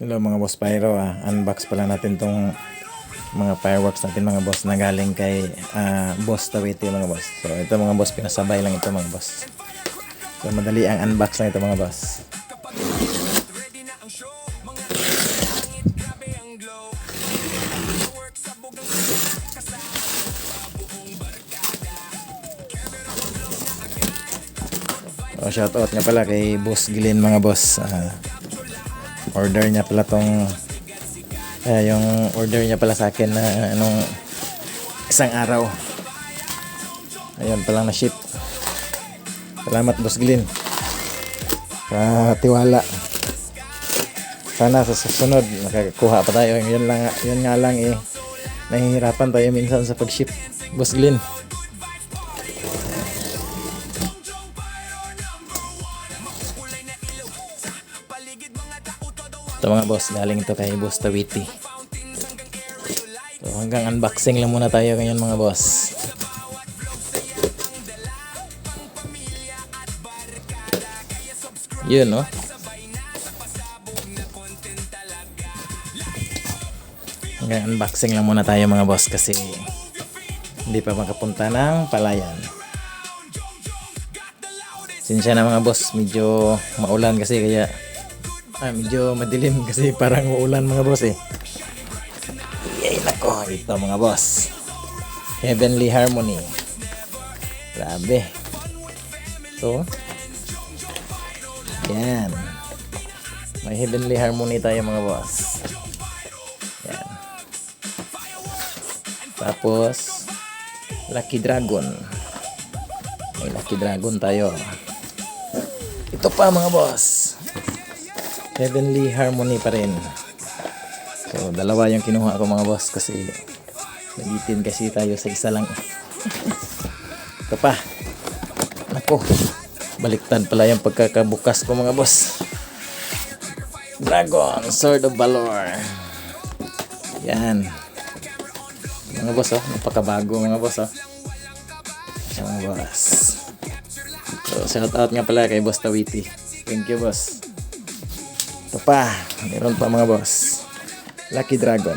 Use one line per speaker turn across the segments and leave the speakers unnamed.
Hello mga boss Pyro, unbox pala natin tong mga fireworks natin mga boss na galing kay Boss Tawiti mga boss. So ito mga boss, pinasabay lang ito mga boss. So madali ang unbox lang ito mga boss. So shoutout nga pala kay Boss Glenn mga boss. Order niya pala tong yung order niya pala sa akin na anong isang araw. Ayun palang na ship. Salamat Boss Glenn sa tiwala. Sana sa susunod nakakakuha pa tayo. Yun nga lang nahihirapan tayo minsan sa pag-ship Boss Glenn. Ito mga boss, galing ito kay Boss Tawiti. So hanggang unboxing lang muna tayo ngayon mga boss. Yun no. Hanggang unboxing lang muna tayo mga boss kasi hindi pa makapunta ng palayan. Sinsya na mga boss, medyo maulan kasi kaya medyo madilim kasi parang uulan mga boss eh. Ay nako, ito mga boss, Heavenly Harmony. Grabe. So yan, may Heavenly Harmony tayo mga boss. Yan. Tapos Lucky Dragon, may Lucky Dragon tayo. Ito pa mga boss, Heavenly Harmony pa rin. So dalawa yung kinuha ko mga boss kasi nagitin kasi tayo sa isa lang. Ito pa, nako, baliktad pala yung pagkakabukas ko mga boss. Dragon Sword of Valor. Yan mga boss, napakabago mga boss yan mga boss. So shout out nga pala kay Boss Tawiti. Thank you boss. Ito pa, meron pa mga boss, Lucky Dragon.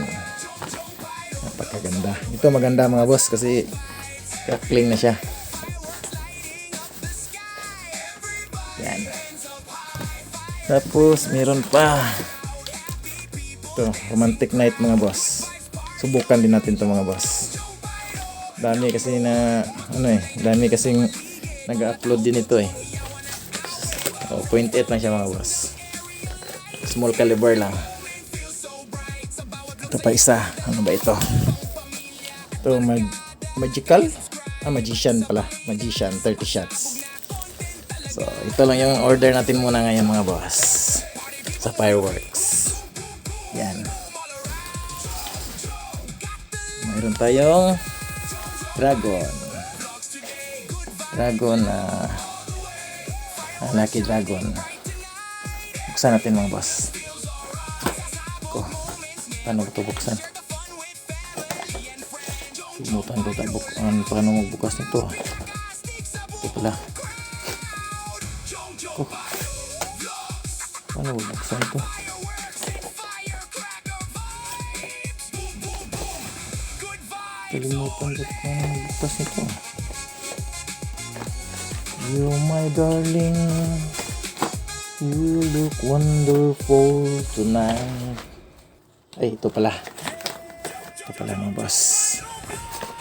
Napakaganda. Ito maganda mga boss kasi crackling na siya. Yan. Tapos meron pa ito, Romantic Night mga boss. Subukan din natin ito mga boss. Dami kasi na dami kasing nag-upload din ito eh. 0.8 lang siya mga boss. Small caliber lang. Ito pa isa. Ano ba ito? Ito magical? Magician pala. Magician 30 shots. So ito lang yung order natin muna ngayon mga boss sa fireworks. Yan. Mayroon tayong Dragon Lucky Dragon. Buksan natin mga boss. Paano ito buksan? Simutan ko paano magbukas nito. Ito pala. Paano buksan ito? Kalimutan ko paano magbukas nito. You my darling, you look wonderful tonight. Ay, ito pala mga boss.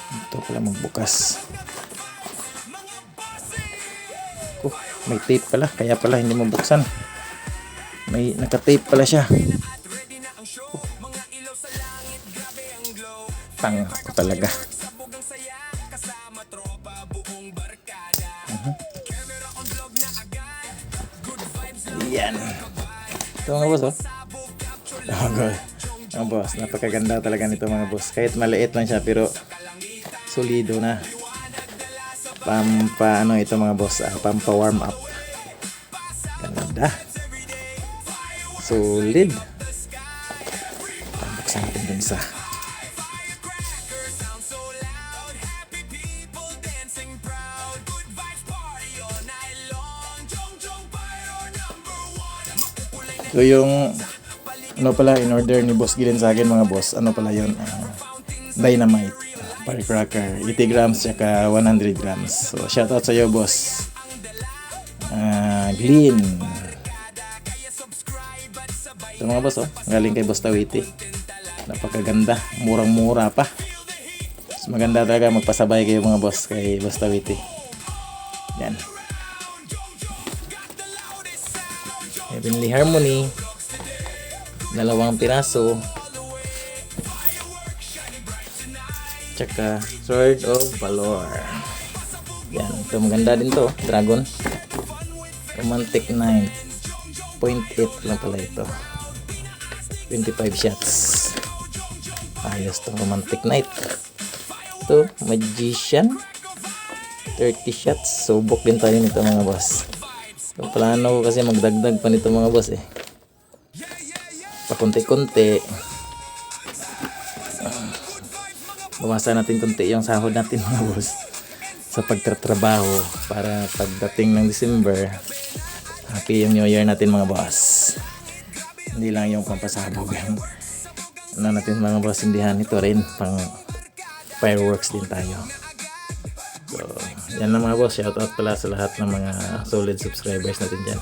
Ito pala magbukas. May tape pala, kaya pala hindi mabuksan. May naka-tape pala siya. Tanga ko talaga. Yan. Ito mga boss mga boss, napakaganda talaga nito mga boss. Kahit maliit lang siya pero solido na. Ito mga boss, pampa warm up. Ganda. Solid. Buksan natin dun isa. So yung Ano pala in order ni Boss Gillen sa akin mga boss, ano pala yun, dynamite, firecracker, 80 grams tsaka 100 grams. So shoutout sa iyo boss Glenn. Ito mga boss, oh, galing kay Boss Tawiti. Napakaganda, murang-mura pa. Mas maganda talaga magpasabay kayo mga boss kay Boss Tawiti. Yan. Heavenly Harmony, 2 piraso. Tsaka Sword of Valor. Yan, ito maganda din to, Dragon. Romantic 9.8 lang pala ito. 25 shots. Ayos to, Romantic Knight. Ito, Magician. 30 shots. Subok din tayo nito mga boss. So, plano ko kasi magdagdag pa nito mga boss eh. Pakunti-kunti. Bawasan natin kunti yung sahod natin mga boss sa pagtatrabaho para pagdating ng December, happy yung New Year natin mga boss. Hindi lang yung pampasabog ang ano natin mga boss, hindihan ito rin pang fireworks din tayo. So yan lang mga boss, shoutout pala sa lahat ng mga solid subscribers natin dyan.